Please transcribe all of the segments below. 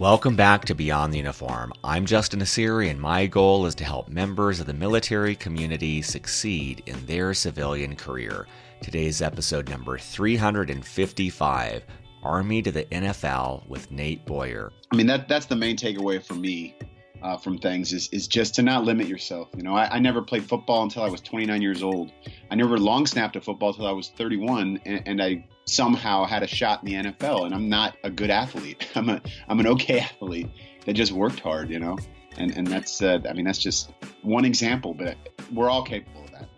Welcome back to Beyond the Uniform. I'm Justin Asiri, and my goal is to help members of the military community succeed in their civilian career. Today's episode number 355, Army to the NFL with Nate Boyer. I mean, that's the main takeaway for me from things is just to not limit yourself. You know, I never played football until I was 29 years old. I never long snapped a football until I was 31, and I somehow had a shot in the NFL, and I'm not a good athlete. I'm an okay athlete that just worked hard, you know, and that's that's just one example, but we're all capable of that.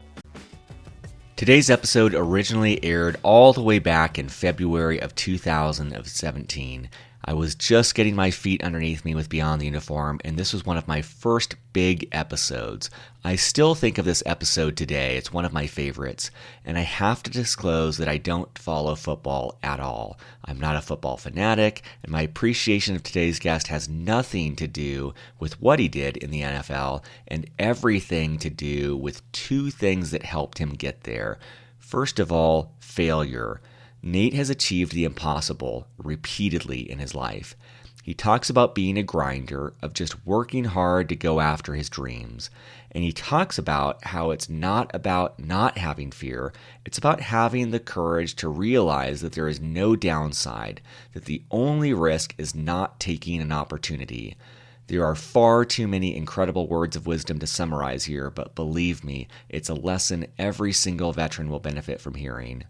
Today's episode originally aired all the way back in February of 2017. I was just getting my feet underneath me with Beyond the Uniform, and this was one of my first big episodes. I still think of this episode today. It's one of my favorites, and I have to disclose that I don't follow football at all. I'm not a football fanatic, and my appreciation of today's guest has nothing to do with what he did in the NFL and everything to do with two things that helped him get there. First of all, failure. Nate has achieved the impossible repeatedly in his life. He talks about being a grinder, of just working hard to go after his dreams. And he talks about how it's not about not having fear, it's about having the courage to realize that there is no downside, that the only risk is not taking an opportunity. There are far too many incredible words of wisdom to summarize here, but believe me, it's a lesson every single veteran will benefit from hearing.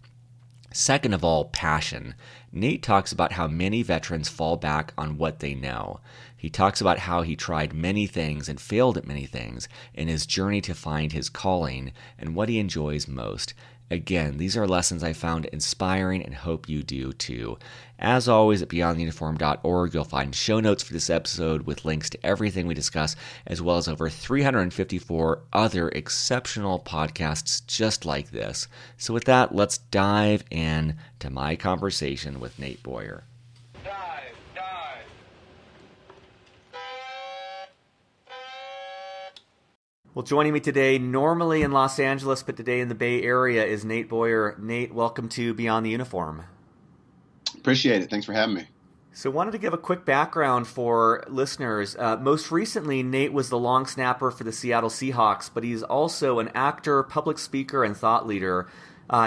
Second of all, passion. Nate talks about how many veterans fall back on what they know. He talks about how he tried many things and failed at many things in his journey to find his calling and what he enjoys most. Again, these are lessons I found inspiring and hope you do too. As always, at beyondtheuniform.org, you'll find show notes for this episode with links to everything we discuss, as well as over 354 other exceptional podcasts just like this. So with that, let's dive in to my conversation with Nate Boyer. Well, joining me today, normally in Los Angeles, but today in the Bay Area, is Nate Boyer. Nate, welcome to Beyond the Uniform. Appreciate it. Thanks for having me. So wanted to give a quick background for listeners. Most recently, Nate was the long snapper for the Seattle Seahawks, but he's also an actor, public speaker, and thought leader.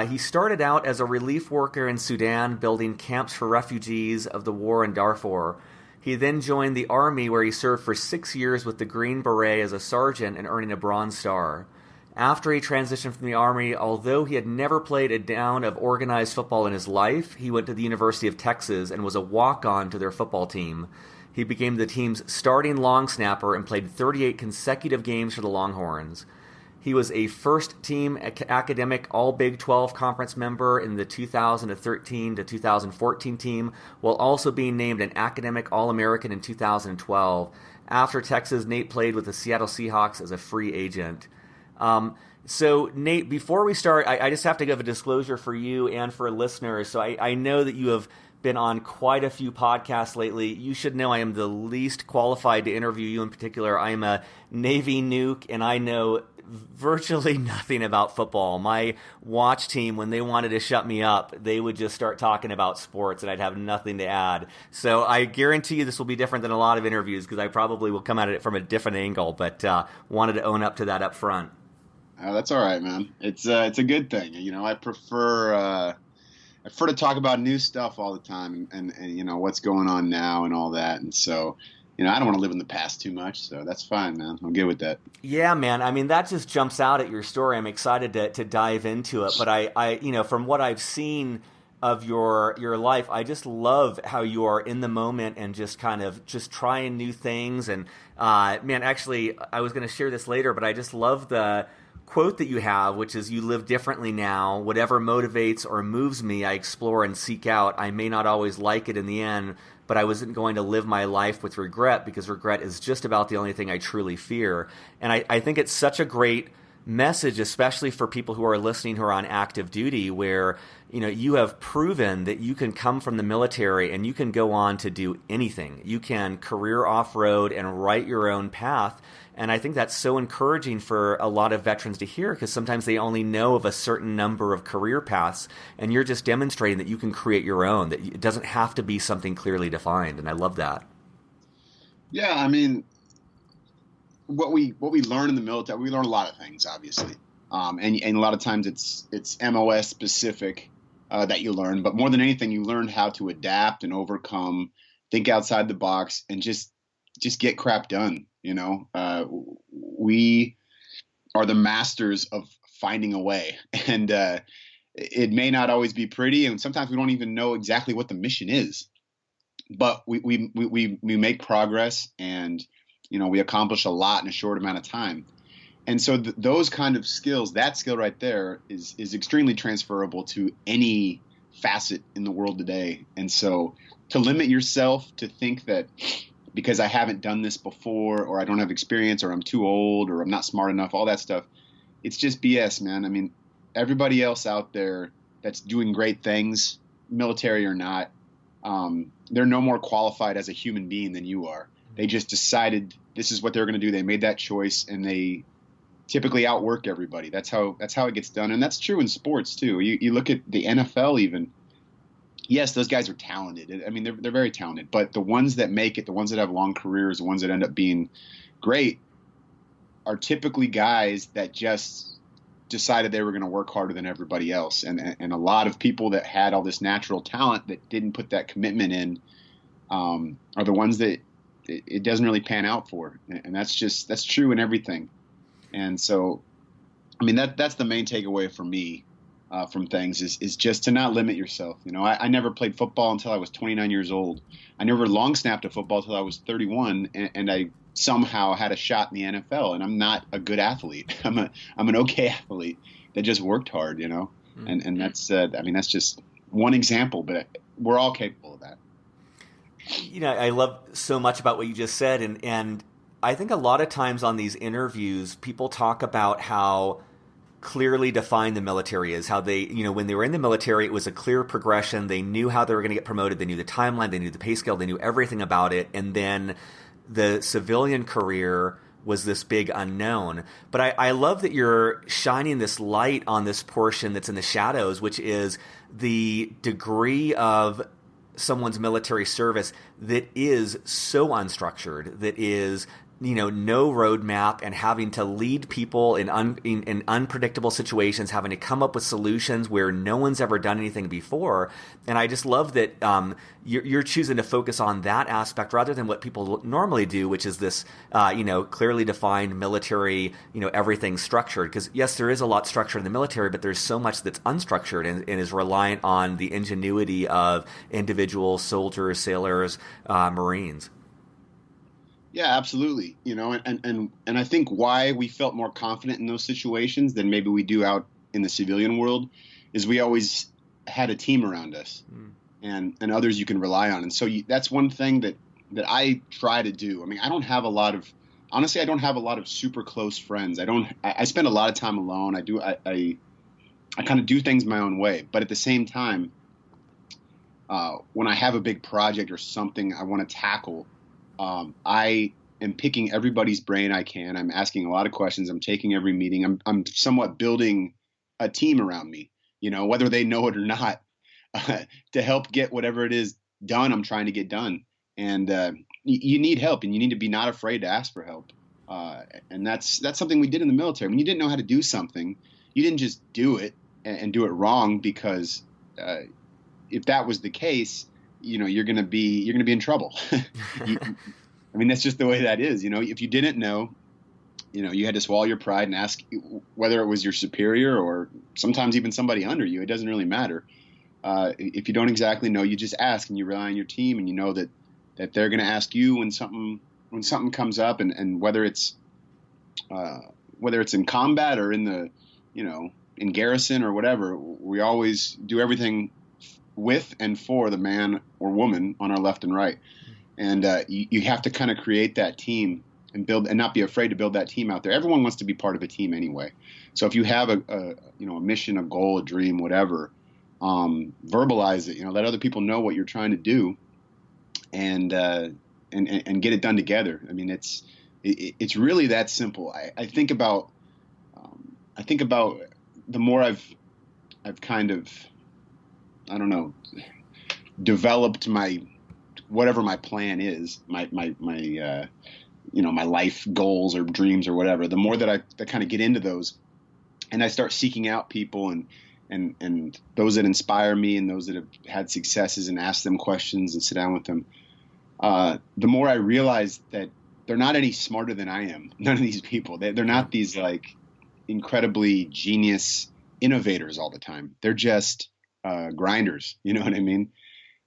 He started out as a relief worker in Sudan, building camps for refugees of the war in Darfur. He then joined the Army, where he served for 6 years with the Green Beret as a sergeant and earning a Bronze Star. After he transitioned from the Army, although he had never played a down of organized football in his life, he went to the University of Texas and was a walk-on to their football team. He became the team's starting long snapper and played 38 consecutive games for the Longhorns. He was a first-team academic All-Big 12 Conference member in the 2013 to 2014 team, while also being named an academic All-American in 2012. After Texas, Nate played with the Seattle Seahawks as a free agent. So, Nate, before we start, I just have to give a disclosure for you and for listeners. So I know that you have been on quite a few podcasts lately. You should know I am the least qualified to interview you in particular. I am a Navy nuke, and I know virtually nothing about football. My watch team, when they wanted to shut me up, they would just start talking about sports, and I'd have nothing to add. So I guarantee you this will be different than a lot of interviews, because I probably will come at it from a different angle, but wanted to own up to that up front. Oh, that's all right, man. It's a good thing. You know, I prefer to talk about new stuff all the time and you know, what's going on now and all that. And so, you know, I don't want to live in the past too much, so that's fine, man. I'm good with that. Yeah, man. I mean, that just jumps out at your story. I'm excited to dive into it. But I you know, from what I've seen of your life, I just love how you are in the moment and just kind of just trying new things. And man, actually, I was going to share this later, but I just love the quote that you have, which is, "You live differently now. Whatever motivates or moves me, I explore and seek out. I may not always like it in the end, but I wasn't going to live my life with regret, because regret is just about the only thing I truly fear." And I think it's such a great message, especially for people who are listening who are on active duty, where, you know, you have proven that you can come from the military and you can go on to do anything. You can career off-road and write your own path. And I think that's so encouraging for a lot of veterans to hear, because sometimes they only know of a certain number of career paths, and you're just demonstrating that you can create your own, that it doesn't have to be something clearly defined. And I love that. Yeah, I mean, what we learn in the military, we learn a lot of things, obviously, and a lot of times it's MOS specific that you learn, but more than anything, you learn how to adapt and overcome, think outside the box, and just get crap done. We are the masters of finding a way, and it may not always be pretty, and sometimes we don't even know exactly what the mission is, but we make progress, and we accomplish a lot in a short amount of time. And so those kind of skills, that skill right there is extremely transferable to any facet in the world today. And so to limit yourself to think that because I haven't done this before, or I don't have experience, or I'm too old, or I'm not smart enough, all that stuff, it's just BS, man. I mean, everybody else out there that's doing great things, military or not, they're no more qualified as a human being than you are. They just decided this is what they're going to do. They made that choice, and they typically outwork everybody. That's how it gets done, and that's true in sports too. You look at the NFL even. Yes, those guys are talented. I mean, they're very talented, but the ones that make it, the ones that have long careers, the ones that end up being great, are typically guys that just decided they were going to work harder than everybody else. And a lot of people that had all this natural talent that didn't put that commitment in are the ones that it doesn't really pan out for. And that's true in everything. And so, I mean, that's the main takeaway for me from things is just to not limit yourself. I never played football until I was 29 years old. I never long snapped a football until I was 31, and I somehow had a shot in the NFL. And I'm not a good athlete. I'm an okay athlete that just worked hard. And that's I mean, that's just one example, but we're all capable of that. I love so much about what you just said, and I think a lot of times on these interviews, people talk about how clearly defined the military is, how they, when they were in the military, it was a clear progression. They knew how they were going to get promoted. They knew the timeline. They knew the pay scale. They knew everything about it. And then the civilian career was this big unknown. But I love that you're shining this light on this portion that's in the shadows, which is the degree of someone's military service that is so unstructured, that is no roadmap, and having to lead people in unpredictable situations, having to come up with solutions where no one's ever done anything before. And I just love that you're choosing to focus on that aspect rather than what people normally do, which is this clearly defined military, everything structured. Because yes, there is a lot structured in the military, but there's so much that's unstructured and is reliant on the ingenuity of individual soldiers, sailors, Marines. Yeah, absolutely. And I think why we felt more confident in those situations than maybe we do out in the civilian world is we always had a team around us and others you can rely on. And so that's one thing that I try to do. I mean, I don't have a lot of super close friends. I spend a lot of time alone. I kind of do things my own way, but at the same time, when I have a big project or something I want to tackle, I am picking everybody's brain I can. I'm asking a lot of questions. I'm taking every meeting. I'm somewhat building a team around me, whether they know it or not, to help get whatever it is done I'm trying to get done. And you need help, and you need to be not afraid to ask for help. And that's something we did in the military. When you didn't know how to do something, you didn't just do it and do it wrong, because if that was the case, you're going to be in trouble. I mean, that's just the way that is. If you didn't know, you had to swallow your pride and ask, whether it was your superior or sometimes even somebody under you. It doesn't really matter. If you don't exactly know, you just ask, and you rely on your team, and you know that they're going to ask you when something comes up, and whether it's in combat or in the in garrison or whatever, we always do everything with and for the man or woman on our left and right. And you have to kind of create that team and build, and not be afraid to build that team out there. Everyone wants to be part of a team anyway. So if you have a mission, a goal, a dream, whatever, verbalize it. Let other people know what you're trying to do, and get it done together. I mean, it's really that simple. I think about the more I've kind of, I don't know, developed my whatever my plan is, my my life goals or dreams or whatever, the more that I kind of get into those and I start seeking out people and those that inspire me and those that have had successes and ask them questions and sit down with them, the more I realize that they're not any smarter than I am. None of these people, they're not these like incredibly genius innovators all the time. They're just grinders. You know what I mean?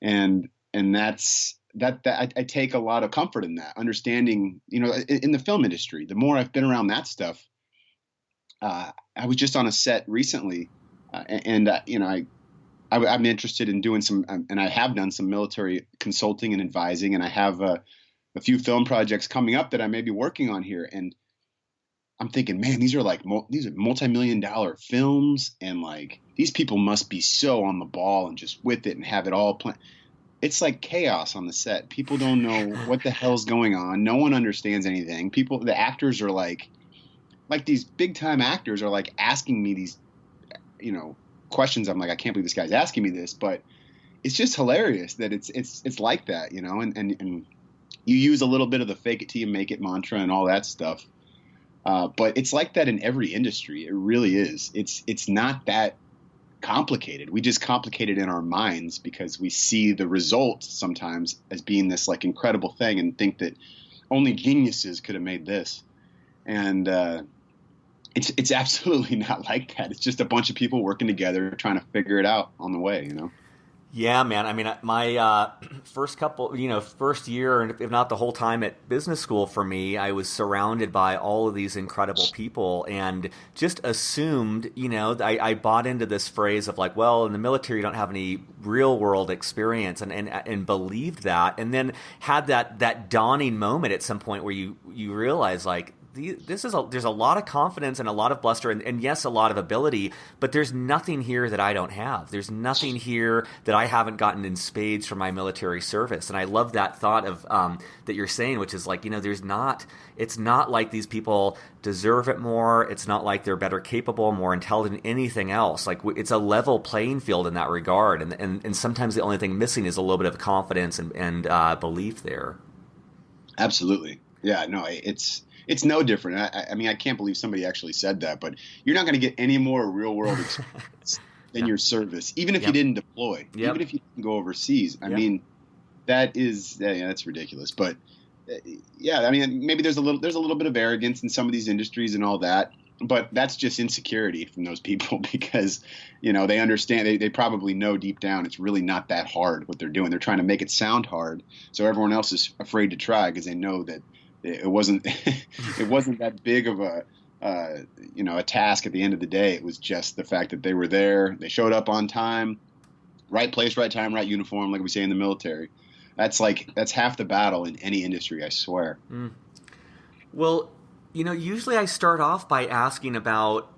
And I take a lot of comfort in that, understanding, in the film industry, the more I've been around that stuff. I was just on a set recently, I'm interested in doing some, and I have done some military consulting and advising, and I have a few film projects coming up that I may be working on here. And I'm thinking, man, these are multi-million-dollar films, and like these people must be so on the ball and just with it and have it all planned. It's like chaos on the set. People don't know what the hell's going on. No one understands anything. The actors are like these big time actors are like asking me these, questions. I'm like, I can't believe this guy's asking me this, but it's just hilarious that it's like that, and you use a little bit of the fake it till you make it mantra and all that stuff. But it's like that in every industry. It really is. It's not that complicated. We just complicate it in our minds because we see the result sometimes as being this like incredible thing and think that only geniuses could have made this. And it's absolutely not like that. It's just a bunch of people working together trying to figure it out on the way, Yeah, man. I mean, my first year, and if not the whole time at business school for me, I was surrounded by all of these incredible people and just assumed, I bought into this phrase of like, well, in the military, you don't have any real world experience and believed that. And then had that dawning moment at some point where you realize like, there's a lot of confidence and a lot of bluster and yes, a lot of ability, but there's nothing here that I don't have. There's nothing here that I haven't gotten in spades from my military service. And I love that thought of that you're saying, which is like, it's not like these people deserve it more. It's not like they're better capable, more intelligent, anything else. Like it's a level playing field in that regard. And sometimes the only thing missing is a little bit of confidence and belief there. Absolutely. Yeah, no, it's no different. I mean, I can't believe somebody actually said that, but you're not going to get any more real world experience than your service, even if you didn't deploy, even if you didn't go overseas. I mean, that's ridiculous. But I mean, maybe there's a little bit of arrogance in some of these industries and all that, but that's just insecurity from those people because, they understand, they probably know deep down it's really not that hard what they're doing. They're trying to make it sound hard. So everyone else is afraid to try because they know that it wasn't that big of a task at the end of the day. It was just the fact that they were there. They showed up on time, right place, right time, right uniform, like we say in the military. That's half the battle in any industry, I swear. Mm. Well, usually I start off by asking about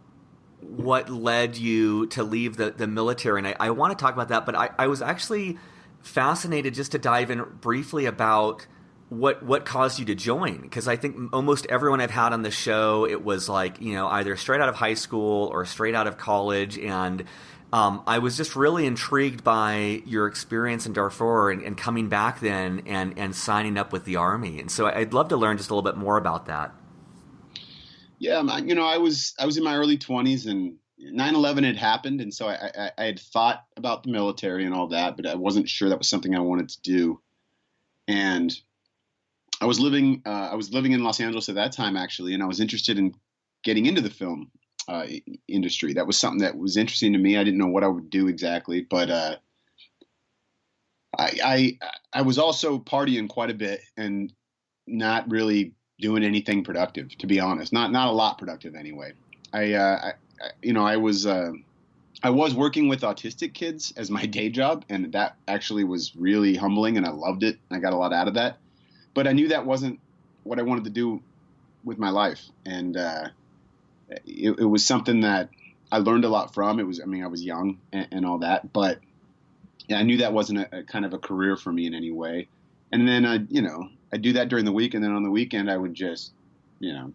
what led you to leave the military, and I want to talk about that, but I was actually fascinated just to dive in briefly about what caused you to join, because I think almost everyone I've had on the show, it was like, either straight out of high school or straight out of college, and I was just really intrigued by your experience in Darfur and coming back then and signing up with the Army, and so I'd love to learn just a little bit more about that. Yeah, I was in my early 20s and 9/11 had happened, and so I had thought about the military and all that, but I wasn't sure that was something I wanted to do, and I was living in Los Angeles at that time, actually, and I was interested in getting into the film industry. That was something that was interesting to me. I didn't know what I would do exactly, but I was also partying quite a bit and not really doing anything productive, to be honest. Not a lot productive anyway. I was working with autistic kids as my day job, and that actually was really humbling, and I loved it. I got a lot out of that. But I knew that wasn't what I wanted to do with my life. And it was something that I learned a lot from. I was young and all that. But I knew that wasn't a kind of a career for me in any way. And then, I do that during the week. And then on the weekend, I would just,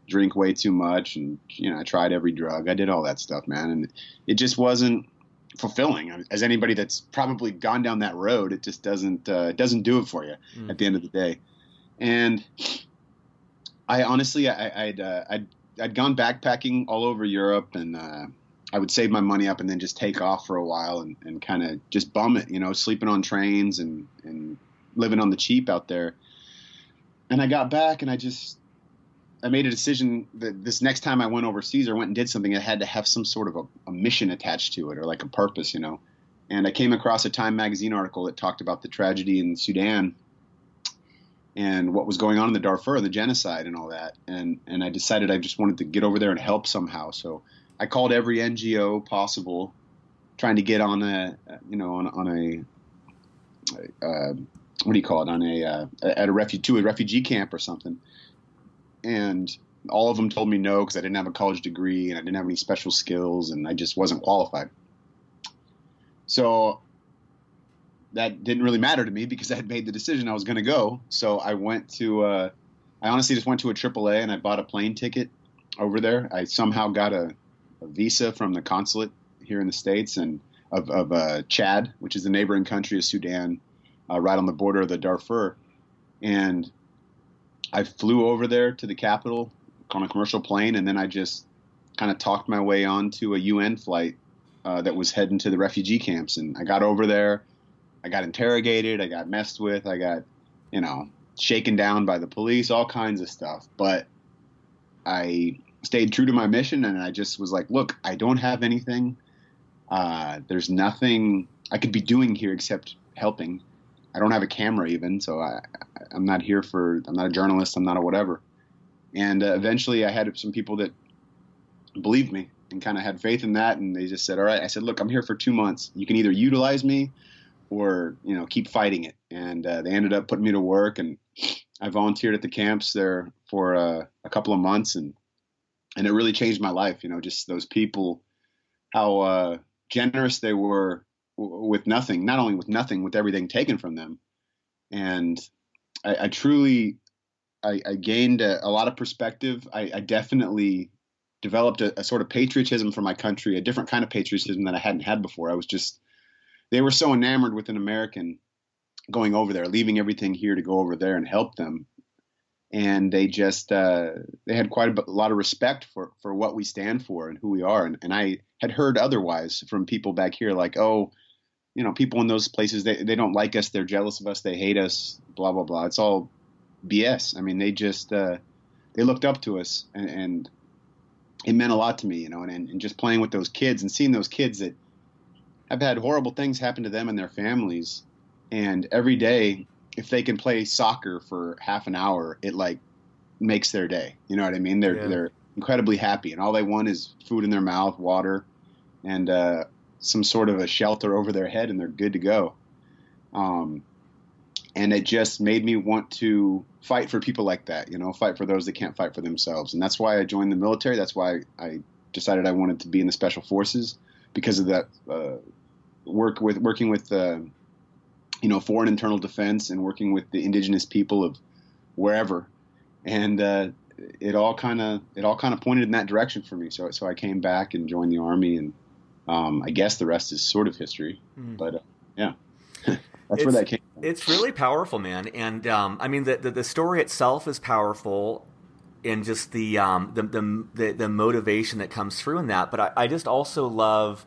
drink way too much. And, I tried every drug. I did all that stuff, man. And it just wasn't fulfilling. As anybody that's probably gone down that road, it just doesn't do it for you at the end of the day. And I honestly, I'd gone backpacking all over Europe, and I would save my money up and then just take off for a while and kind of just bum it, sleeping on trains and living on the cheap out there. And I got back and I made a decision that this next time I went overseas or went and did something, it had to have some sort of a mission attached to it, or like a purpose, And I came across a Time magazine article that talked about the tragedy in Sudan and what was going on in the Darfur, the genocide and all that. And I decided I just wanted to get over there and help somehow. So I called every NGO possible, trying to get on a what do you call it? At a refugee camp or something. And all of them told me no, because I didn't have a college degree and I didn't have any special skills and I just wasn't qualified. So that didn't really matter to me because I had made the decision I was going to go. So I honestly just went to a AAA and I bought a plane ticket over there. I somehow got a visa from the consulate here in the States and of Chad, which is the neighboring country of Sudan, right on the border of the Darfur. And I flew over there to the capital on a commercial plane, and then I just kind of talked my way onto a UN flight that was heading to the refugee camps. And I got over there. I got interrogated. I got messed with. I got, shaken down by the police, all kinds of stuff. But I stayed true to my mission, and I just was like, look, I don't have anything. There's nothing I could be doing here except helping. I don't have a camera even, so I'm not a journalist. I'm not a whatever. And eventually I had some people that believed me and kind of had faith in that. And they just said, all right. I said, look, I'm here for 2 months. You can either utilize me or, keep fighting it. And they ended up putting me to work, and I volunteered at the camps there for a couple of months. And it really changed my life. Just those people, how generous they were with nothing, not only with nothing, with everything taken from them. And I truly gained a lot of perspective. I definitely developed a sort of patriotism for my country, a different kind of patriotism that I hadn't had before. They were so enamored with an American going over there, leaving everything here to go over there and help them. And they just, they had quite a lot of respect for what we stand for and who we are. And I had heard otherwise from people back here, like, oh, people in those places, they don't like us. They're jealous of us. They hate us, blah, blah, blah. It's all BS. I mean, they just, they looked up to us, and it meant a lot to me, and just playing with those kids and seeing those kids that have had horrible things happen to them and their families. And every day, if they can play soccer for half an hour, it like makes their day. You know what I mean? They're incredibly happy, and all they want is food in their mouth, water, and some sort of a shelter over their head, and they're good to go. And it just made me want to fight for people like that, fight for those that can't fight for themselves. And that's why I joined the military. That's why I decided I wanted to be in the special forces, because of that working with foreign internal defense and working with the indigenous people of wherever. And it all kind of pointed in that direction for me. So I came back and joined the Army, and I guess the rest is sort of history. But yeah. That's where that came from. It's really powerful, man. And I mean, the story itself is powerful, and just the motivation that comes through in that. But I just also love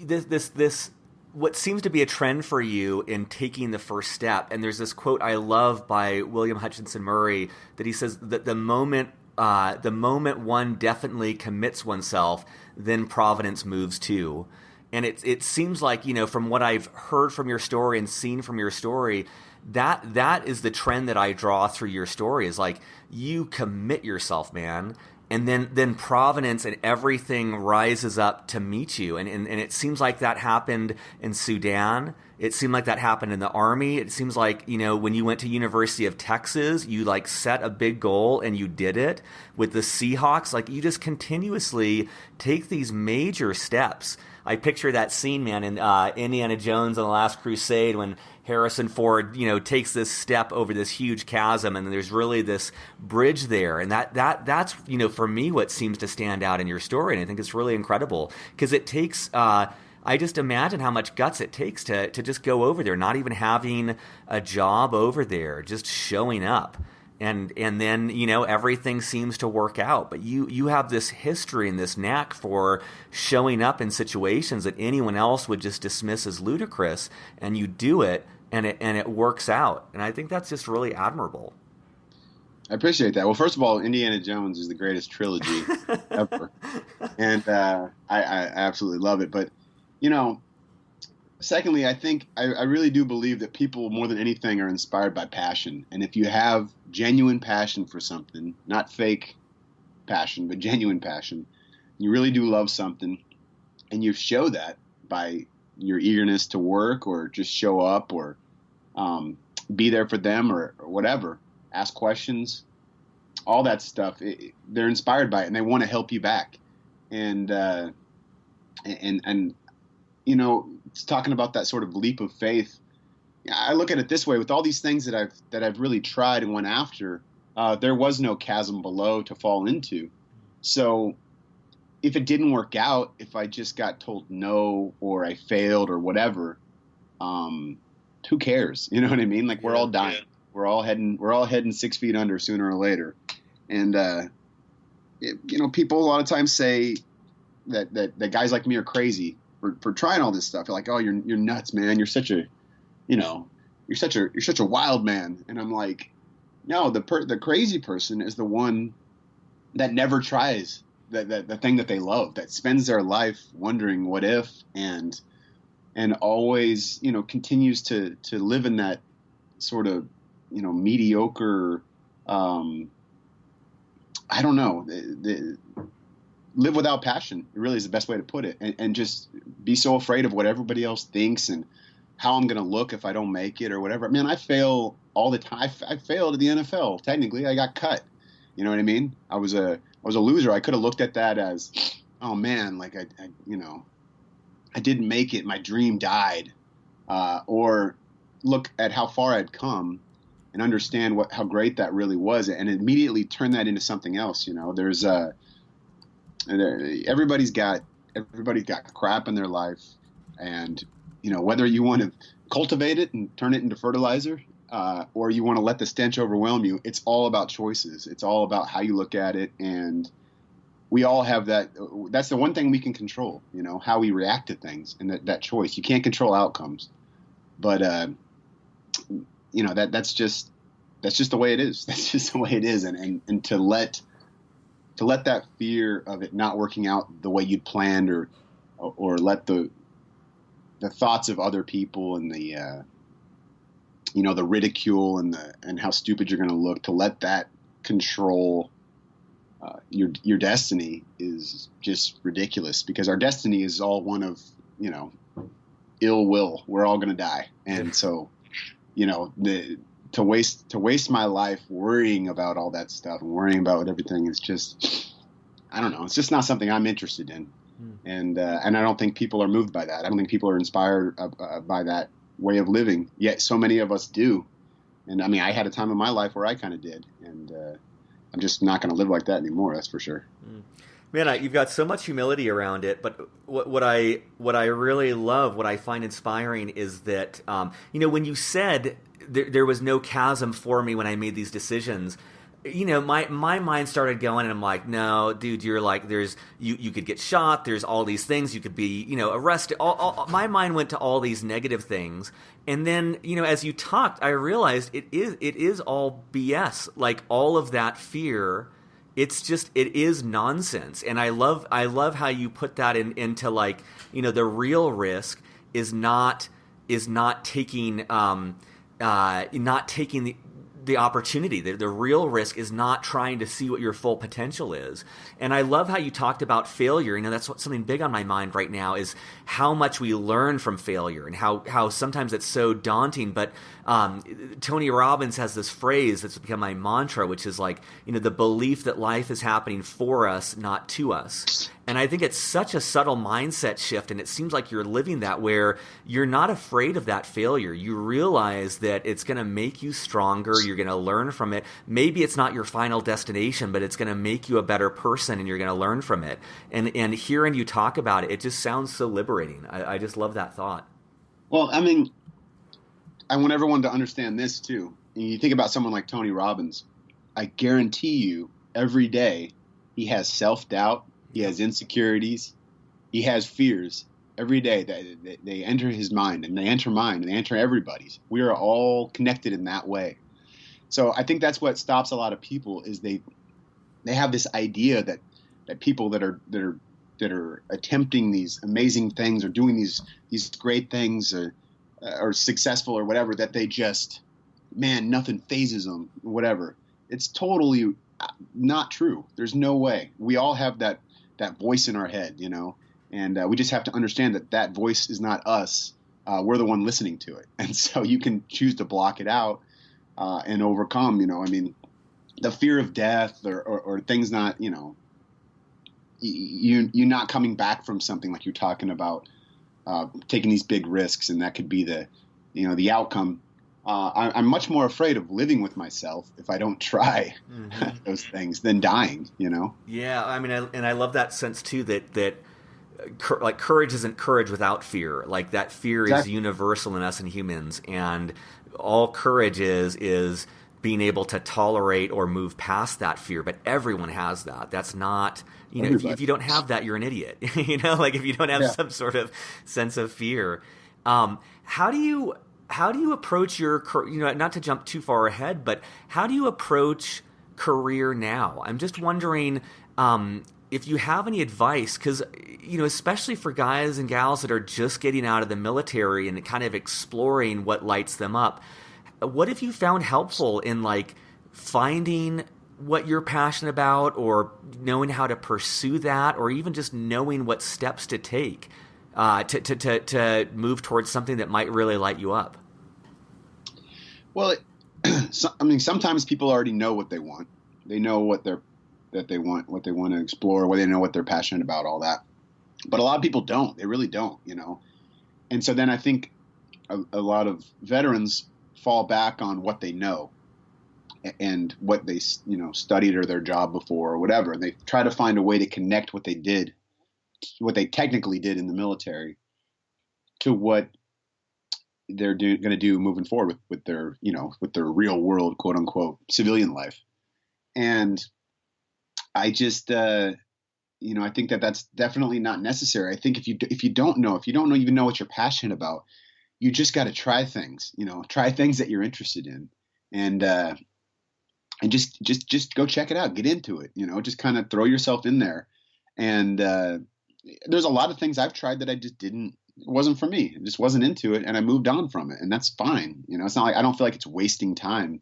this what seems to be a trend for you in taking the first step. And there's this quote I love by William Hutchinson Murray that he says that the moment one definitely commits oneself, then providence moves too. And it seems like, from what I've heard from your story and seen from your story, that is the trend that I draw through your story, is like you commit yourself, man. And then providence and everything rises up to meet you. And it seems like that happened in Sudan. It seemed like that happened in the Army. It seems like, when you went to University of Texas, you like set a big goal and you did it. With the Seahawks, like you just continuously take these major steps. I picture that scene, man, in Indiana Jones and the Last Crusade when Harrison Ford, takes this step over this huge chasm, and there's really this bridge there. And that's for me, what seems to stand out in your story. And I think it's really incredible because it takes, I just imagine how much guts it takes to just go over there, not even having a job over there, just showing up. And then, everything seems to work out. But you have this history and this knack for showing up in situations that anyone else would just dismiss as ludicrous, and you do it, and it works out. And I think that's just really admirable. I appreciate that. Well, first of all, Indiana Jones is the greatest trilogy ever. And I absolutely love it. But, secondly, I think I really do believe that people more than anything are inspired by passion. And if you have genuine passion for something, not fake passion, but genuine passion, you really do love something, and you show that by your eagerness to work or just show up or be there for them or whatever, ask questions, all that stuff, they're inspired by it and they want to help you back. And it's talking about that sort of leap of faith. I look at it this way: with all these things that I've really tried and went after, there was no chasm below to fall into. So if it didn't work out, if I just got told no or I failed or whatever, who cares? You know what I mean? Like, we're all dying. Yeah. We're all heading 6 feet under sooner or later. And people a lot of times say that guys like me are crazy for trying all this stuff. They're like, "Oh, you're nuts, man. You're such a wild man." And I'm like, no, the crazy person is the one that never tries the thing that they love, that spends their life wondering what if, and always, continues to live in that sort of, mediocre, I don't know, live without passion. It really is the best way to put it. And just be so afraid of what everybody else thinks and how I'm going to look if I don't make it or whatever. Man, I fail all the time. I failed at the NFL. Technically, I got cut. You know what I mean? I was a loser. I could have looked at that as, oh man, like I didn't make it. My dream died. Or look at how far I'd come and understand how great that really was, and immediately turn that into something else. There's everybody's got crap in their life, and whether you want to cultivate it and turn it into fertilizer, or you want to let the stench overwhelm you, it's all about choices. It's all about how you look at it, and we all have that. That's the one thing we can control, how we react to things, and that choice. You can't control outcomes, but that's just the way it is. That's just the way it is, and to let that fear of it not working out the way you'd planned, or let the thoughts of other people and the ridicule and how stupid you're going to look, to let that control your destiny is just ridiculous, because our destiny is all one of ill will. We're all going to die, and so to waste my life worrying about all that stuff and worrying about everything is just, I don't know. It's just not something I'm interested in. And I don't think people are moved by that. I don't think people are inspired by that way of living. Yet so many of us do. And I mean, I had a time in my life where I kind of did, and I'm just not going to live like that anymore. That's for sure. Man, you've got so much humility around it. But what I really love, what I find inspiring, is that when you said there was no chasm for me when I made these decisions, my mind started going, and I'm like, no, dude, you're like, you could get shot. There's all these things. You could be, arrested. My mind went to all these negative things. And then, as you talked, I realized it is all BS. Like, all of that fear, it is nonsense. And I love how you put that into like, the real risk is not taking the opportunity. The real risk is not trying to see what your full potential is. And I love how you talked about failure. That's something big on my mind right now, is how much we learn from failure, and how sometimes it's so daunting. But Tony Robbins has this phrase that's become my mantra, which is like, the belief that life is happening for us, not to us. And I think it's such a subtle mindset shift, and it seems like you're living that, where you're not afraid of that failure. You realize that it's going to make you stronger. You're going to learn from it. Maybe it's not your final destination, but it's going to make you a better person, and you're going to learn from it. And hearing you talk about it, it just sounds so liberating. I just love that thought. Well, I mean, I want everyone to understand this too. And you think about someone like Tony Robbins. I guarantee you, every day he has self-doubt. He has insecurities. He has fears every day that they enter his mind, and they enter mine, and they enter everybody's. We are all connected in that way. So I think that's what stops a lot of people, is they have this idea that people that are attempting these amazing things, or doing these great things, or successful or whatever, that they just, man, nothing phases them, whatever. It's totally not true. There's no way. We all have that voice in our head, and we just have to understand that voice is not us. We're the one listening to it. And so you can choose to block it out and overcome, I mean, the fear of death or things not, you not coming back from something, like you're talking about, taking these big risks, and that could be the outcome. I'm much more afraid of living with myself if I don't try those things than dying, Yeah, I mean, I love that sense too, that like courage isn't courage without fear. Like that fear is universal in us and humans, and all courage is being able to tolerate or move past that fear. But everyone has that. That's not, if you don't have that, you're an idiot. Like if you don't have some sort of sense of fear. How do you approach your, not to jump too far ahead, but how do you approach career now? I'm just wondering if you have any advice, because, especially for guys and gals that are just getting out of the military and kind of exploring what lights them up. What have you found helpful in like finding what you're passionate about, or knowing how to pursue that, or even just knowing what steps to take to move towards something that might really light you up? Well, I mean, sometimes people already know what they want. They know what they want, what they want to explore, what they know, what they're passionate about, all that. But a lot of people don't. They really don't, And so then I think a lot of veterans fall back on what they know and what they, studied or their job before or whatever. And they try to find a way to connect what they technically did in the military to what they're going to do moving forward with their, with their real world, quote unquote, civilian life. And I just, I think that's definitely not necessary. I think if you don't even know what you're passionate about, you just got to try things, try things that you're interested in, and just go check it out, get into it, just kind of throw yourself in there. And there's a lot of things I've tried that I just it wasn't for me. It just wasn't into it, and I moved on from it, and that's fine. It's not like, I don't feel like it's wasting time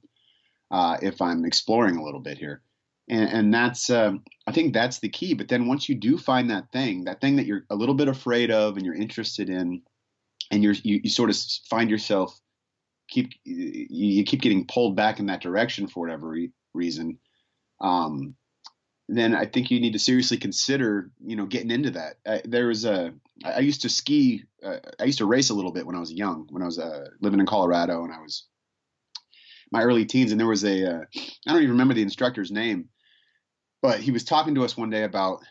if I'm exploring a little bit here. And that's, I think that's the key. But then once you do find that thing that you're a little bit afraid of and you're interested in, and you sort of find yourself you keep getting pulled back in that direction for whatever reason, then I think you need to seriously consider, getting into that. I used to ski. I used to race a little bit when I was young, when I was living in Colorado, and I was my early teens. And there was I don't even remember the instructor's name, but he was talking to us one day about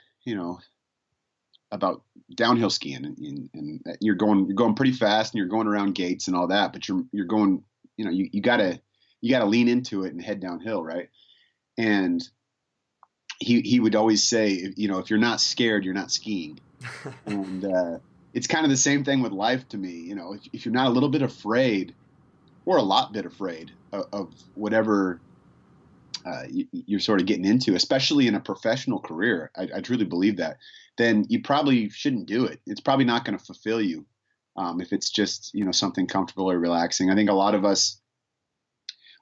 downhill skiing, and you're going pretty fast, and you're going around gates and all that, but you're going, you gotta lean into it and head downhill, right? And he would always say, if you're not scared, you're not skiing. And it's kind of the same thing with life to me. If you're not a little bit afraid, or a lot bit afraid of whatever you're sort of getting into, especially in a professional career, I truly believe that, then you probably shouldn't do it. It's probably not going to fulfill you if it's just, something comfortable or relaxing. I think a lot of us,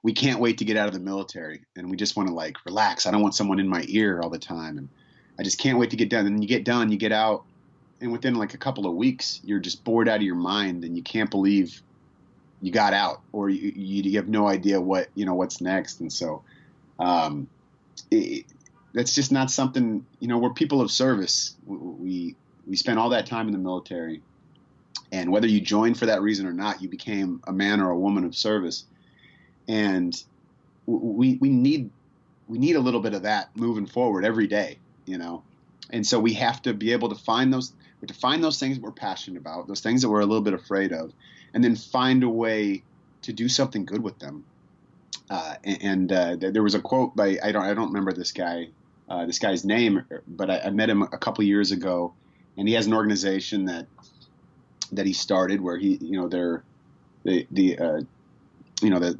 we can't wait to get out of the military, and we just want to like relax. I don't want someone in my ear all the time, and I just can't wait to get done. And you get done, you get out, and within like a couple of weeks, you're just bored out of your mind, and you can't believe you got out, or you have no idea what's next. And so, that's just not something, we're people of service. We spent all that time in the military, and whether you joined for that reason or not, you became a man or a woman of service. And we need a little bit of that moving forward every day, And so we have to be able to find those things that we're passionate about, those things that we're a little bit afraid of, and then find a way to do something good with them. There was a quote by, I don't remember this guy's name, but I met him a couple years ago, and he has an organization that he started where they're the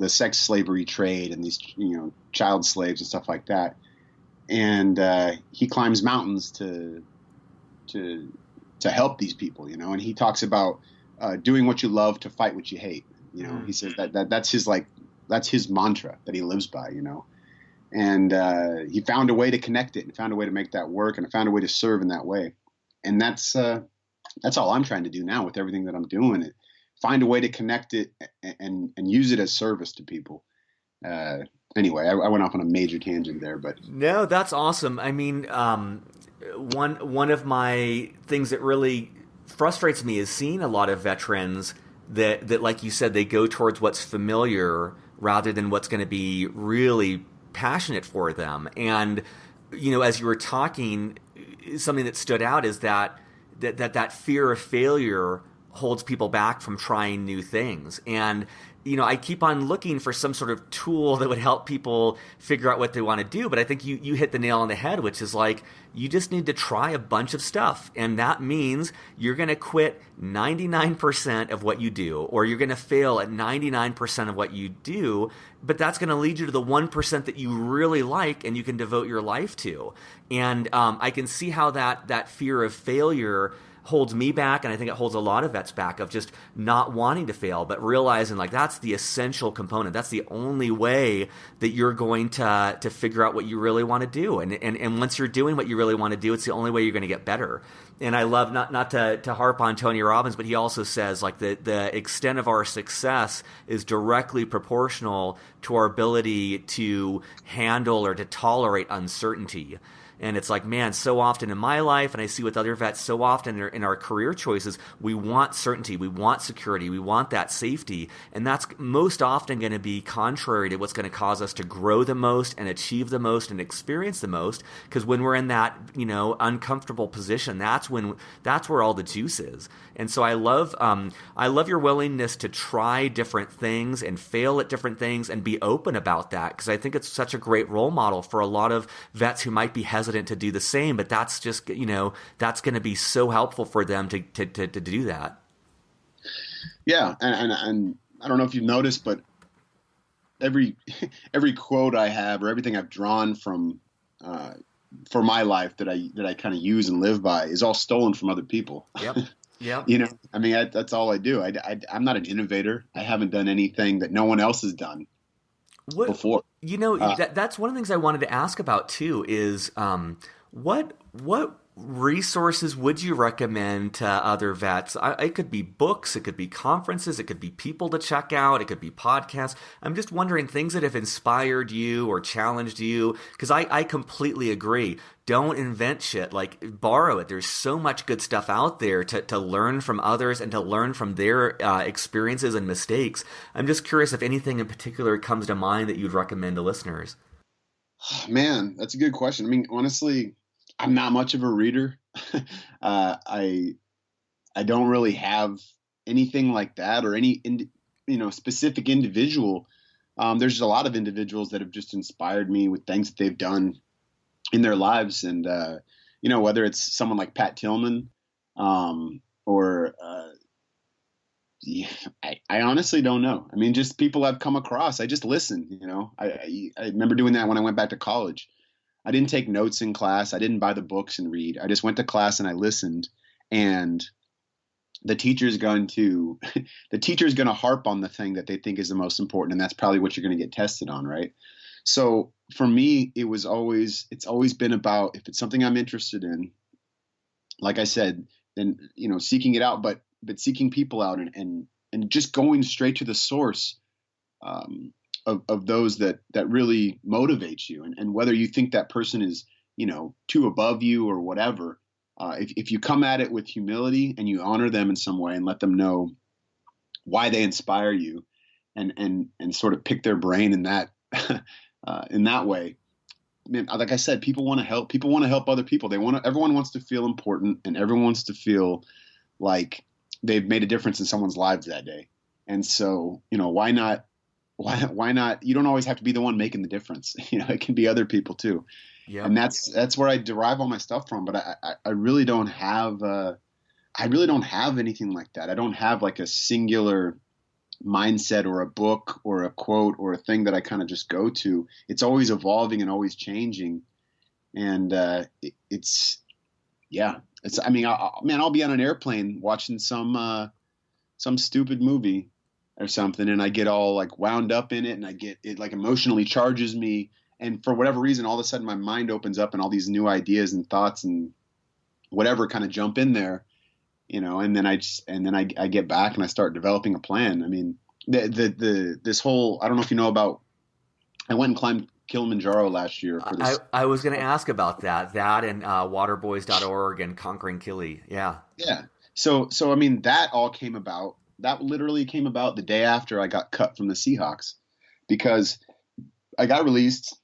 sex slavery trade and these, child slaves and stuff like that. And he climbs mountains to help these people, and he talks about doing what you love to fight what you hate. He says that's his mantra that he lives by, and he found a way to connect it and found a way to make that work and found a way to serve in that way. And that's all I'm trying to do now with everything that I'm doing. Find a way to connect it and use it as service to people. Anyway, I went off on a major tangent there, but no, that's awesome. I mean, one of my things that really frustrates me is seeing a lot of veterans that, like you said, they go towards what's familiar rather than what's going to be really passionate for them. And as you were talking, something that stood out is that fear of failure holds people back from trying new things. And I keep on looking for some sort of tool that would help people figure out what they want to do. But I think you hit the nail on the head, which is like, you just need to try a bunch of stuff. And that means you're going to quit 99% of what you do, or you're going to fail at 99% of what you do. But that's going to lead you to the 1% that you really like and you can devote your life to. And I can see how that fear of failure holds me back, and I think it holds a lot of vets back, of just not wanting to fail, but realizing like that's the essential component. That's the only way that you're going to figure out what you really want to do. And once you're doing what you really want to do, it's the only way you're going to get better. And I love, not to harp on Tony Robbins, but he also says like the extent of our success is directly proportional to our ability to handle or to tolerate uncertainty. And it's like, man, so often in my life, and I see with other vets, so often in our career choices, we want certainty, we want security, we want that safety. And that's most often going to be contrary to what's going to cause us to grow the most and achieve the most and experience the most. Because when we're in that, uncomfortable position, that's where all the juice is. And so I love your willingness to try different things and fail at different things and be open about that. Because I think it's such a great role model for a lot of vets who might be hesitant to do the same, but that's just, that's going to be so helpful for them to do that. Yeah. And I don't know if you've noticed, but every quote I have or everything I've drawn from, for my life that I kind of use and live by is all stolen from other people. Yep. Yeah. I mean, that's all I do. I'm not an innovator. I haven't done anything that no one else has done before. That's one of the things I wanted to ask about too, is what resources would you recommend to other vets? It could be books, it could be conferences, it could be people to check out, it could be podcasts. I'm just wondering things that have inspired you or challenged you, because I completely agree. Don't invent shit, like borrow it. There's so much good stuff out there to learn from others and to learn from their experiences and mistakes. I'm just curious if anything in particular comes to mind that you'd recommend to listeners. Man, that's a good question. I mean, honestly, I'm not much of a reader. I don't really have anything like that or any specific individual. There's just a lot of individuals that have just inspired me with things that they've done in their lives, and whether it's someone like Pat Tillman, or I honestly don't know. I mean, just people I've come across. I just listen. I remember doing that when I went back to college. I didn't take notes in class. I didn't buy the books and read. I just went to class and I listened. And the teacher's going to harp on the thing that they think is the most important, and that's probably what you're going to get tested on, right? So for me, it's always been about, if it's something I'm interested in, like I said, then seeking it out, but seeking people out and just going straight to the source of those that really motivate you, and whether you think that person is two above you or whatever. If you come at it with humility and you honor them in some way and let them know why they inspire you, and sort of pick their brain in that in that way. I mean, like I said, people want to help. People want to help other people. Everyone wants to feel important, and everyone wants to feel like they've made a difference in someone's lives that day. And so, why not? Why not? You don't always have to be the one making the difference. It can be other people too. Yeah. And that's where I derive all my stuff from. But I really don't have anything like that. I don't have like a singular mindset or a book or a quote or a thing that I kind of just go to. It's always evolving and always changing. And I'll be on an airplane watching some stupid movie or something, and I get all like wound up in it, and it like emotionally charges me. And for whatever reason, all of a sudden my mind opens up and all these new ideas and thoughts and whatever kind of jump in there. And then I get back and I start developing a plan. I mean, this whole, I don't know if you know about, I went and climbed Kilimanjaro last year. For this. I was going to ask about that and waterboys.org and Conquering Kili. Yeah. Yeah. So, I mean, that literally came about the day after I got cut from the Seahawks, because I got released.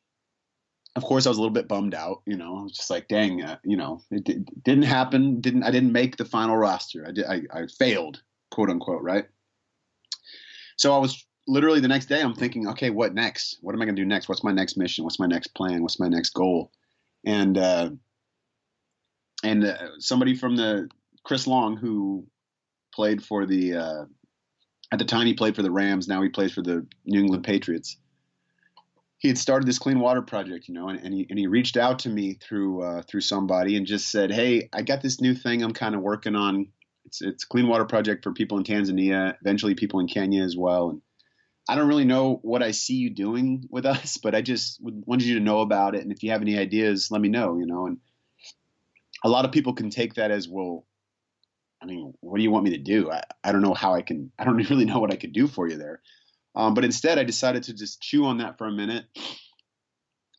Of course, I was a little bit bummed out. I was just like, dang, it didn't happen. I didn't make the final roster. I failed, quote unquote, right? So I was literally the next day, I'm thinking, okay, what next? What am I going to do next? What's my next mission? What's my next plan? What's my next goal? And somebody from Chris Long, who played for at the time he played for the Rams. Now he plays for the New England Patriots. He had started this clean water project, and he reached out to me through somebody and just said, "Hey, I got this new thing I'm kind of working on. It's a clean water project for people in Tanzania, eventually people in Kenya as well. And I don't really know what I see you doing with us, but I just wanted you to know about it. And if you have any ideas, let me know, And a lot of people can take that as, well, I mean, what do you want me to do? I don't know how I don't really know what I could do for you there. But instead, I decided to just chew on that for a minute,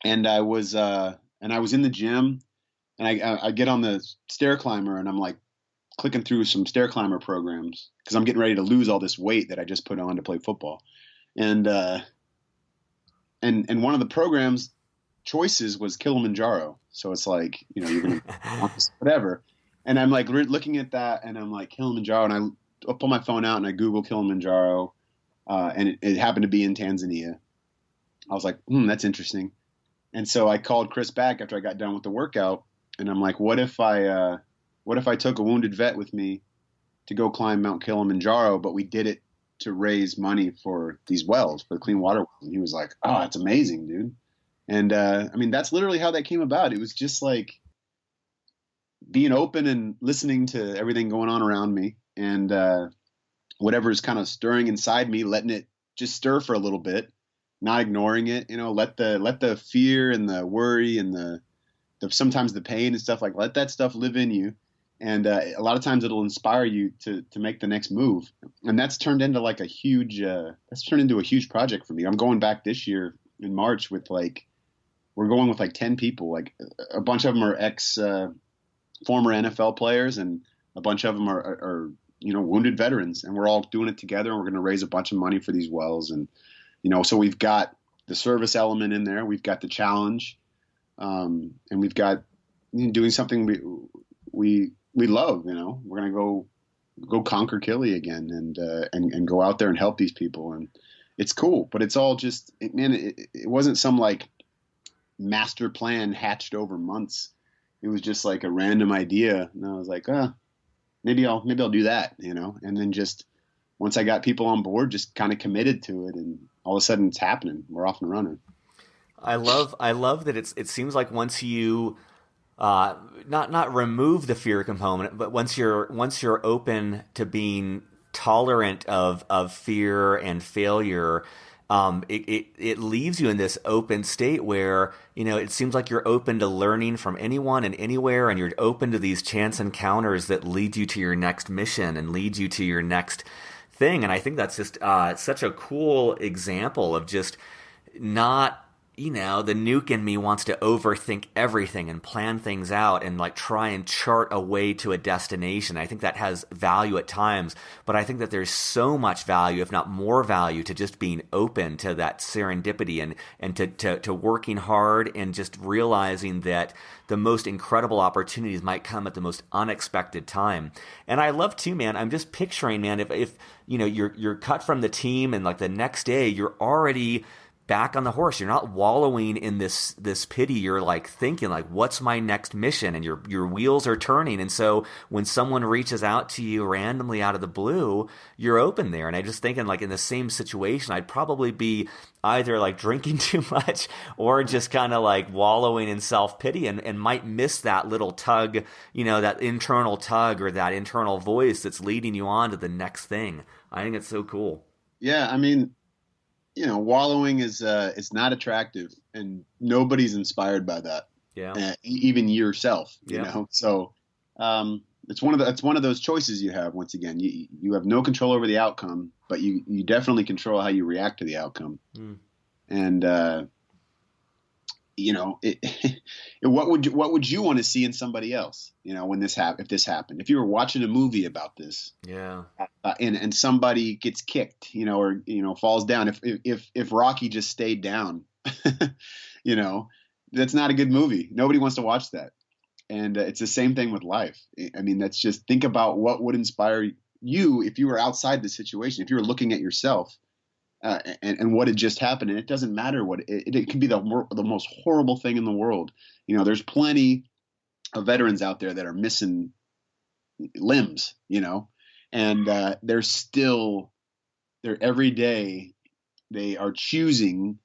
and I was in the gym, and I get on the stair climber, and I'm like clicking through some stair climber programs because I'm getting ready to lose all this weight that I just put on to play football, and one of the programs choices was Kilimanjaro, so it's like you're gonna want this, whatever, and I'm like looking at that, and I'm like Kilimanjaro, and I pull my phone out and I Google Kilimanjaro. And it happened to be in Tanzania. I was like, that's interesting. And so I called Chris back after I got done with the workout, and I'm like, what if I took a wounded vet with me to go climb Mount Kilimanjaro, but we did it to raise money for these wells, for the clean water wells? And he was like, oh, that's amazing, dude. And I mean, that's literally how that came about. It was just like being open and listening to everything going on around me, and whatever is kind of stirring inside me, letting it just stir for a little bit, not ignoring it, let the fear and the worry and the sometimes the pain and stuff, like, let that stuff live in you. And a lot of times it'll inspire you to make the next move. And that's turned into like a huge project for me. I'm going back this year in March we're going with 10 people. Like a bunch of them are former NFL players, and a bunch of them are wounded veterans, and we're all doing it together, and we're going to raise a bunch of money for these wells. And, so we've got the service element in there. We've got the challenge. And we've got doing something we love, we're going to go conquer Kili again and go out there and help these people. And it's cool, but it's all just, it wasn't some master plan hatched over months. It was just like a random idea. And I was like, maybe I'll do that, and then just once I got people on board, just kind of committed to it, and all of a sudden it's happening. We're off and running. I love that it seems like once you not remove the fear component, but once you're open to being tolerant of fear and failure, it leaves you in this open state where, it seems like you're open to learning from anyone and anywhere, and you're open to these chance encounters that lead you to your next mission and lead you to your next thing. And I think that's just such a cool example of just not the nuke in me wants to overthink everything and plan things out and like try and chart a way to a destination. I think that has value at times, but I think that there's so much value, if not more value, to just being open to that serendipity and to working hard and just realizing that the most incredible opportunities might come at the most unexpected time. And I love too, man, I'm just picturing, man, if you're cut from the team and like the next day you're already back on the horse. You're not wallowing in this pity. You're like thinking like, what's my next mission? And your wheels are turning. And so when someone reaches out to you randomly out of the blue, you're open there. And I just thinking like in the same situation, I'd probably be either like drinking too much or just kind of like wallowing in self-pity and might miss that little tug, that internal tug or that internal voice that's leading you on to the next thing. I think it's so cool. Yeah. I mean, wallowing is it's not attractive, and nobody's inspired by that. Yeah. Even yourself, yeah. So it's one of those choices you have. Once again, you have no control over the outcome, but you definitely control how you react to the outcome. And what would you want to see in somebody else? When if this happened, if you were watching a movie about this, yeah, and somebody gets kicked, or falls down. If Rocky just stayed down, that's not a good movie. Nobody wants to watch that. And it's the same thing with life. I mean, that's just think about what would inspire you if you were outside the situation, if you were looking at yourself. And what had just happened, and it doesn't matter what it can be the most horrible thing in the world. There's plenty of veterans out there that are missing limbs, and they're every day they are choosing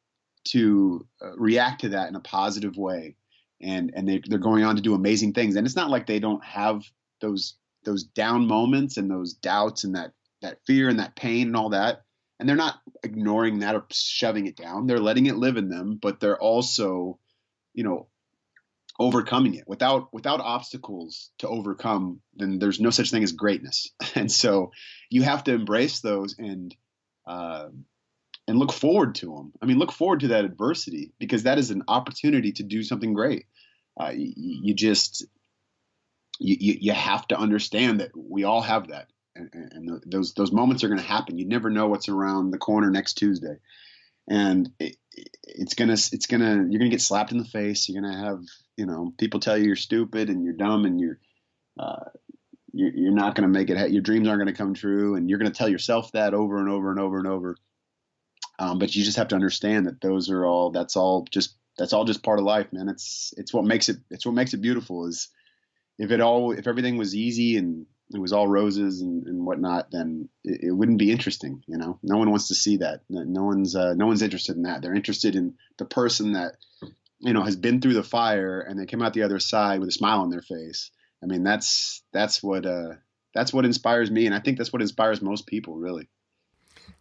to react to that in a positive way, and they're going on to do amazing things. And it's not like they don't have those down moments and those doubts and that fear and that pain and all that. And they're not ignoring that or shoving it down. They're letting it live in them, but they're also, overcoming it. Without obstacles to overcome, then there's no such thing as greatness. And so you have to embrace those and look forward to them. I mean, look forward to that adversity, because that is an opportunity to do something great. You have to understand that we all have that. And those moments are going to happen. You never know what's around the corner next Tuesday, and you're going to get slapped in the face. You're going to have people tell you you're stupid and you're dumb and you're not going to make it. Your dreams aren't going to come true, and you're going to tell yourself that over and over and over and over. But you just have to understand that that's all just part of life, man. It's what makes it beautiful. Is if everything was easy and it was all roses and whatnot, then it wouldn't be interesting. No one wants to see that. No one's interested in that. They're interested in the person that, has been through the fire and they came out the other side with a smile on their face. I mean, that's what inspires me. And I think that's what inspires most people, really.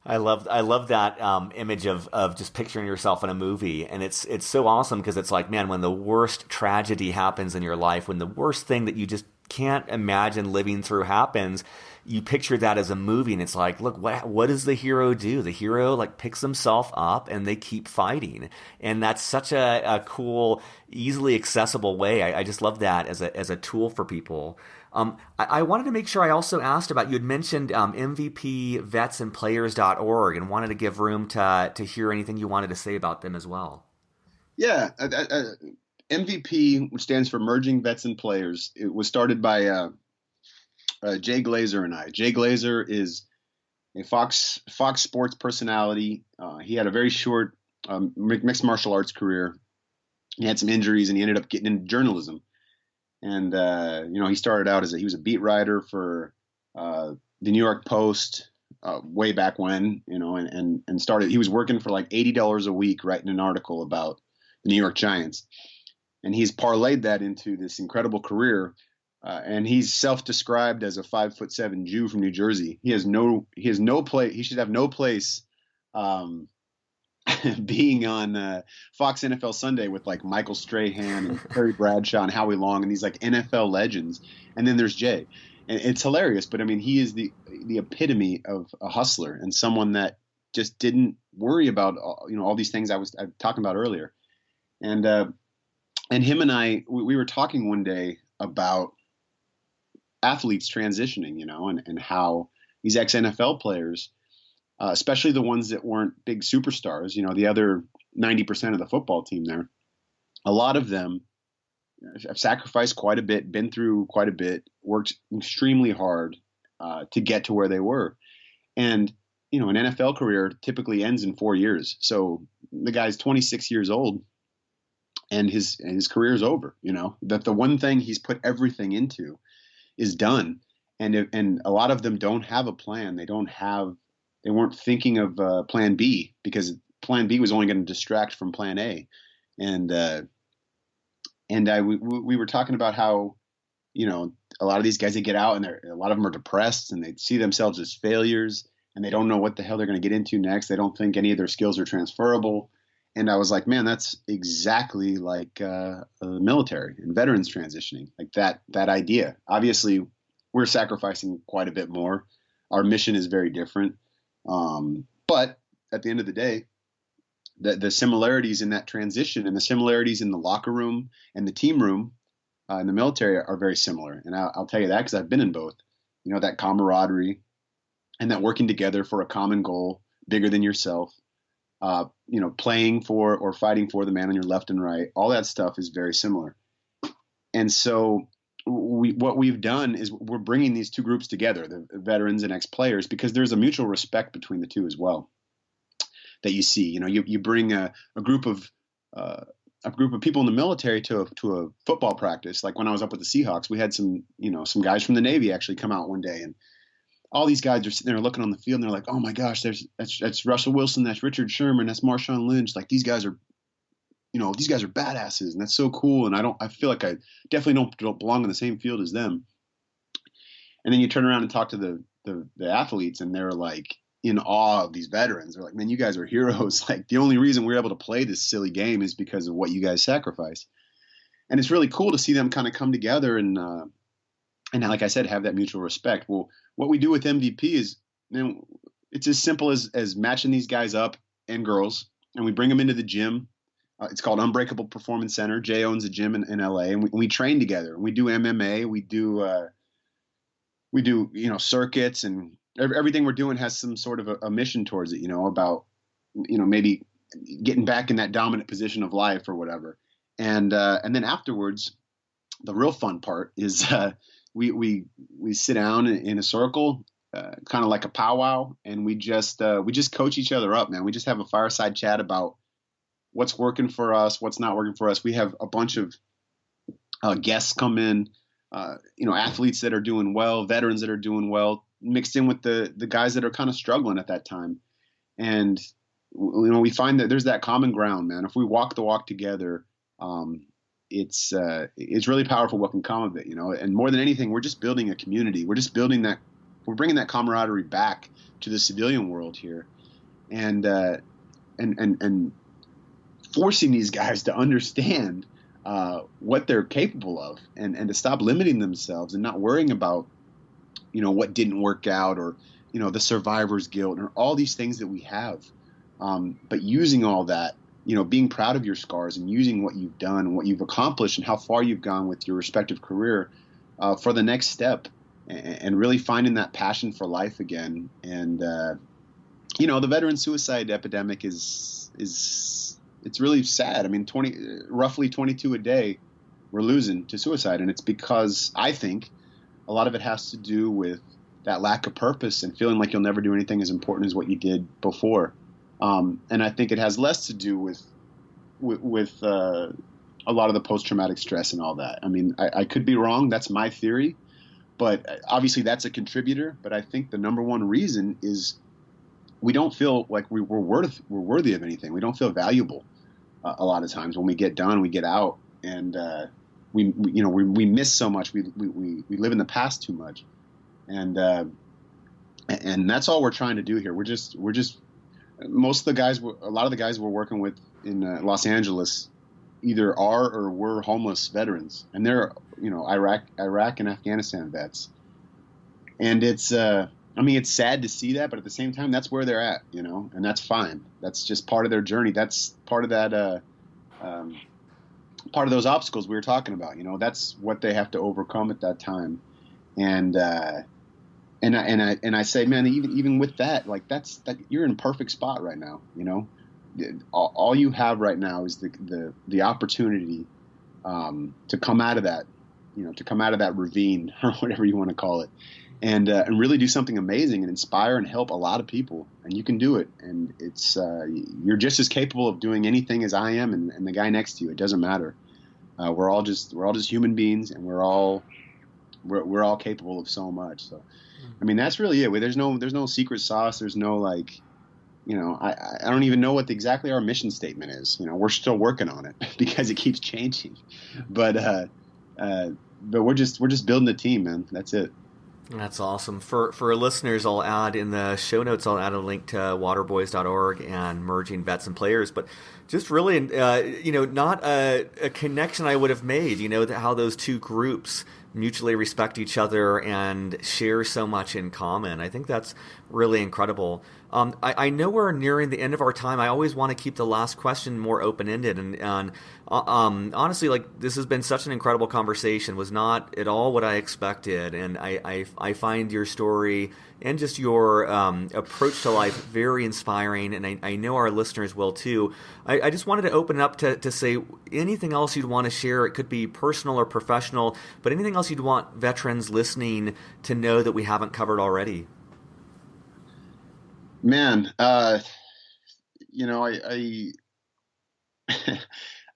I love that image of just picturing yourself in a movie, and it's so awesome, because it's like, man, when the worst tragedy happens in your life, when the worst thing that you just can't imagine living through happens, you picture that as a movie, and it's like, look, what does the hero do? The hero like picks himself up and they keep fighting, and that's such a cool, easily accessible way. I just love that as a tool for people. I wanted to make sure I also asked about, you had mentioned MVPvetsandplayers.org, and wanted to give room to hear anything you wanted to say about them as well. Yeah. MVP, which stands for Merging Vets and Players, it was started by Jay Glazer and I. Jay Glazer is a Fox Sports personality. He had a very short mixed martial arts career. He had some injuries, and he ended up getting into journalism. And he started out he was a beat writer for the New York Post way back when, and started. He was working for like $80 a week writing an article about the New York Giants. And he's parlayed that into this incredible career. And he's self-described as a 5'7" Jew from New Jersey. He has no place. He should have no place being on Fox NFL Sunday with like Michael Strahan and Terry Bradshaw and Howie Long and these like NFL legends. And then there's Jay. And it's hilarious. But I mean, he is the epitome of a hustler and someone that just didn't worry about all these things I was talking about earlier. And and him and I, we were talking one day about athletes transitioning, and how these ex NFL players, especially the ones that weren't big superstars, the other 90% of the football team there, a lot of them have sacrificed quite a bit, been through quite a bit, worked extremely hard to get to where they were. And, an NFL career typically ends in 4 years. So the guy's 26 years old and his career is over, that the one thing he's put everything into is done. And a lot of them don't have a plan. They weren't thinking of plan B, because plan B was only going to distract from plan A. And, we were talking about how, a lot of these guys, they get out and a lot of them are depressed and they see themselves as failures and they don't know what the hell they're going to get into next. They don't think any of their skills are transferable. And I was like, man, that's exactly like the military and veterans transitioning, like that idea. Obviously, we're sacrificing quite a bit more. Our mission is very different. But at the end of the day, the similarities in that transition and the similarities in the locker room and the team room in the military are very similar. And I'll tell you that because I've been in both. That camaraderie and that working together for a common goal bigger than yourself. Playing for or fighting for the man on your left and right, all that stuff is very similar. And so what we've done is we're bringing these two groups together, the veterans and ex-players, because there's a mutual respect between the two as well that you see. You bring a group of people in the military to a football practice. Like when I was up with the Seahawks, we had some guys from the Navy actually come out one day, and all these guys are sitting there looking on the field and they're like, oh my gosh, that's Russell Wilson, that's Richard Sherman, that's Marshawn Lynch. Like these guys are badasses and that's so cool. And I feel like I definitely don't belong on the same field as them. And then you turn around and talk to the athletes and they're like in awe of these veterans. They're like, man, you guys are heroes. Like the only reason we're able to play this silly game is because of what you guys sacrifice. And it's really cool to see them kind of come together and like I said, have that mutual respect. Well, what we do with MVP is, it's as simple as matching these guys up and girls, and we bring them into the gym. It's called Unbreakable Performance Center. Jay owns a gym in LA, and we train together. We do MMA. We do circuits, and everything we're doing has some sort of a mission towards it. About maybe getting back in that dominant position of life or whatever. And then afterwards, the real fun part is we sit down in a circle, kind of like a powwow, and we just coach each other up, man. We just have a fireside chat about what's working for us, what's not working for us. We have a bunch of guests come in, athletes that are doing well, veterans that are doing well, mixed in with the guys that are kind of struggling at that time. And we find that there's that common ground, man. If we walk the walk together, it's really powerful what can come of it, and more than anything, we're just building a community. We're bringing that camaraderie back to the civilian world here, and forcing these guys to understand what they're capable of, and to stop limiting themselves and not worrying about, what didn't work out, or, the survivor's guilt, or all these things that we have, but using all that, being proud of your scars and using what you've done and what you've accomplished and how far you've gone with your respective career for the next step, and really finding that passion for life again. And, the veteran suicide epidemic it's really sad. I mean, roughly 22 a day we're losing to suicide. And it's because I think a lot of it has to do with that lack of purpose and feeling like you'll never do anything as important as what you did before. And I think it has less to do with a lot of the post-traumatic stress and all that. I mean, I could be wrong. That's my theory, but obviously that's a contributor. But I think the number one reason is we don't feel like we're worthy of anything. We don't feel valuable a lot of times when we get done, we get out, and we miss so much. We live in the past too much, and that's all we're trying to do here. We're just a lot of the guys we're working with in Los Angeles either are or were homeless veterans, and they're Iraq and Afghanistan vets, and it's sad to see that, but at the same time, that's where they're at, and that's fine. That's just part of their journey. That's part of that part of those obstacles we were talking about. You know, that's what they have to overcome at that time. And I say, man, even with that, like that you're in a perfect spot right now. You know, all you have right now is the opportunity to come out of that, you know, to come out of that ravine or whatever you want to call it, and really do something amazing and inspire and help a lot of people. And you can do it. And it's you're just as capable of doing anything as I am and the guy next to you. It doesn't matter. We're all just human beings, and we're all capable of so much. So, I mean, that's really it. There's no secret sauce. There's no, like, you know, I don't even know what exactly our mission statement is. You know, we're still working on it because it keeps changing. But we're just building a team, man. That's it. That's awesome. For listeners, I'll add in the show notes, I'll add a link to waterboys.org and merging vets and players. But just really, you know, not a connection I would have made, you know, how those two groups mutually respect each other and share so much in common. I think that's really incredible. I know we're nearing the end of our time. I always want to keep the last question more open-ended. And honestly, like, this has been such an incredible conversation. Was not at all what I expected. And I find your story and just your approach to life very inspiring. And I know our listeners will too. I just wanted to open it up to say anything else you'd want to share. It could be personal or professional, but anything else you'd want veterans listening to know that we haven't covered already. Man, you know, I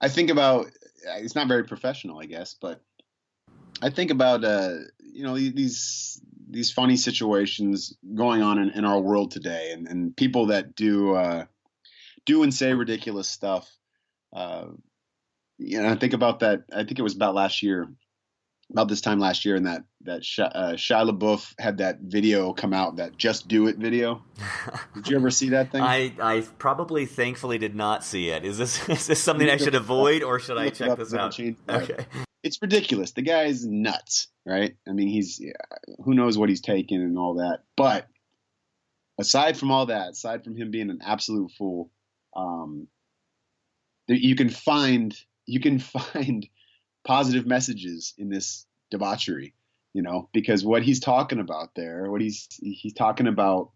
I think about, it's not very professional, I guess, but I think about you know, these funny situations going on in our world today, and people that do and say ridiculous stuff. You know, I think about that. I think it was about this time last year, and that Shia LaBeouf had that video come out, that "Just Do It" video. Did you ever see that thing? I probably, thankfully, did not see it. Is this something I should avoid, or should I check this out? Okay. It's ridiculous. The guy's nuts, right? I mean, who knows what he's taking and all that. But aside from all that, aside from him being an absolute fool, you can find positive messages in this debauchery, you know, because what he's talking about there, he's talking about,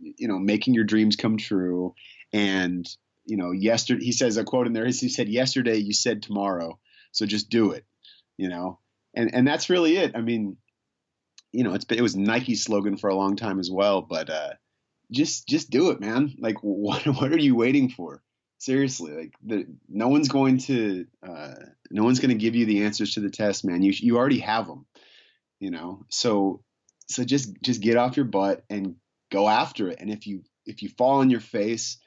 you know, making your dreams come true. And, you know, yesterday, he says a quote in there, he said, "Yesterday you said tomorrow, so just do it," you know, and that's really it. I mean, you know, it was Nike's slogan for a long time as well, but just do it, man. Like, what are you waiting for? Seriously, like, no one's going to give you the answers to the test, man. You already have them, you know. So just get off your butt and go after it. And if you fall on your face,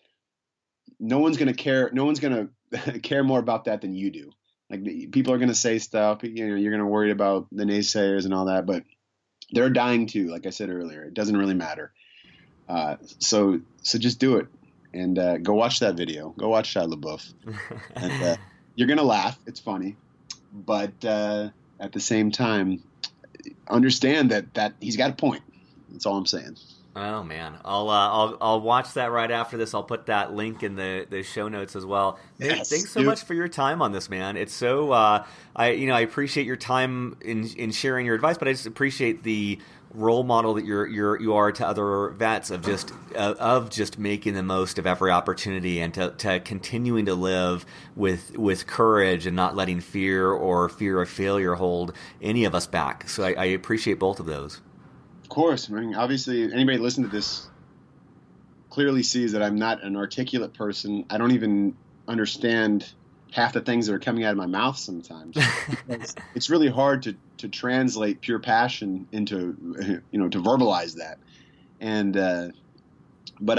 no one's gonna care. No one's gonna care more about that than you do. Like, people are gonna say stuff. You know, you're gonna worry about the naysayers and all that, but they're dying too. Like I said earlier, it doesn't really matter. So just do it. And go watch that video. Go watch Shia LaBeouf. And you're going to laugh. It's funny. But at the same time, understand that he's got a point. That's all I'm saying. Oh, man. I'll watch that right after this. I'll put that link in the show notes as well. Yes, thanks so much for your time on this, man. It's so I appreciate your time in sharing your advice, but I just appreciate the role model that you are to other vets of just making the most of every opportunity, and to continuing to live with courage and not letting fear of failure hold any of us back. So I appreciate both of those. Of course. I mean, obviously, anybody listening to this clearly sees that I'm not an articulate person. I don't even understand half the things that are coming out of my mouth sometimes. It's really hard to translate pure passion into, you know, to verbalize that. And but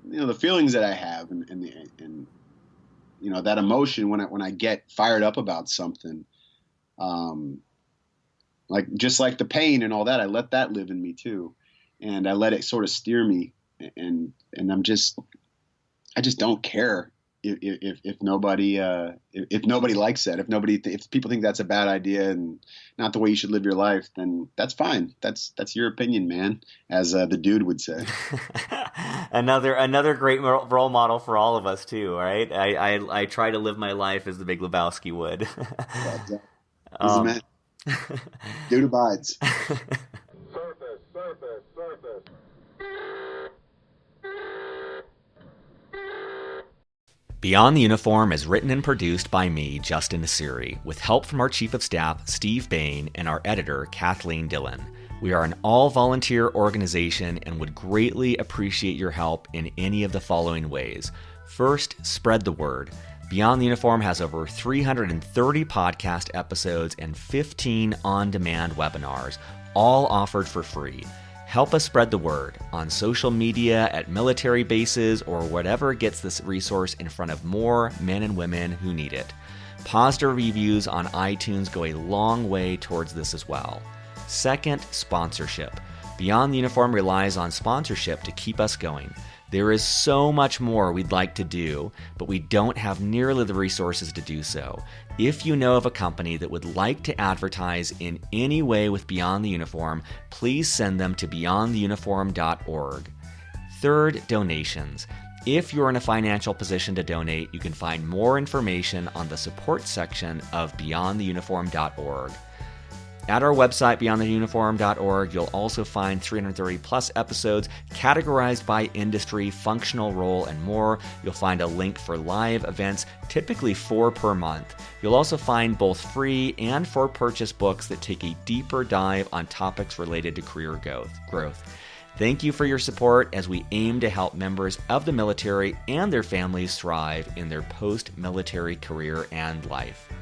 you know, the feelings that I have and you know, that emotion when I get fired up about something, like, just like the pain and all that, I let that live in me too, and I let it sort of steer me, and I just don't care if nobody if nobody likes that, if people think that's a bad idea and not the way you should live your life, then that's fine. That's your opinion, man, as the dude would say. Another great role model for all of us too, right? I try to live my life as the Big Lebowski would. Yeah, exactly. He's the man. Dude abides. Surface. Beyond the Uniform is written and produced by me, Justin Nassiri, with help from our Chief of Staff, Steve Bain, and our editor, Kathleen Dillon. We are an all-volunteer organization and would greatly appreciate your help in any of the following ways. First, spread the word. Beyond the Uniform has over 330 podcast episodes and 15 on-demand webinars, all offered for free. Help us spread the word on social media, at military bases, or whatever gets this resource in front of more men and women who need it. Positive reviews on iTunes go a long way towards this as well. Second, sponsorship. Beyond the Uniform relies on sponsorship to keep us going. There is so much more we'd like to do, but we don't have nearly the resources to do so. If you know of a company that would like to advertise in any way with Beyond the Uniform, please send them to beyondtheuniform.org. Third, donations. If you're in a financial position to donate, you can find more information on the support section of beyondtheuniform.org. At our website, beyondtheuniform.org, you'll also find 330 plus episodes categorized by industry, functional role, and more. You'll find a link for live events, typically 4 per month. You'll also find both free and for purchase books that take a deeper dive on topics related to career growth. Thank you for your support as we aim to help members of the military and their families thrive in their post-military career and life.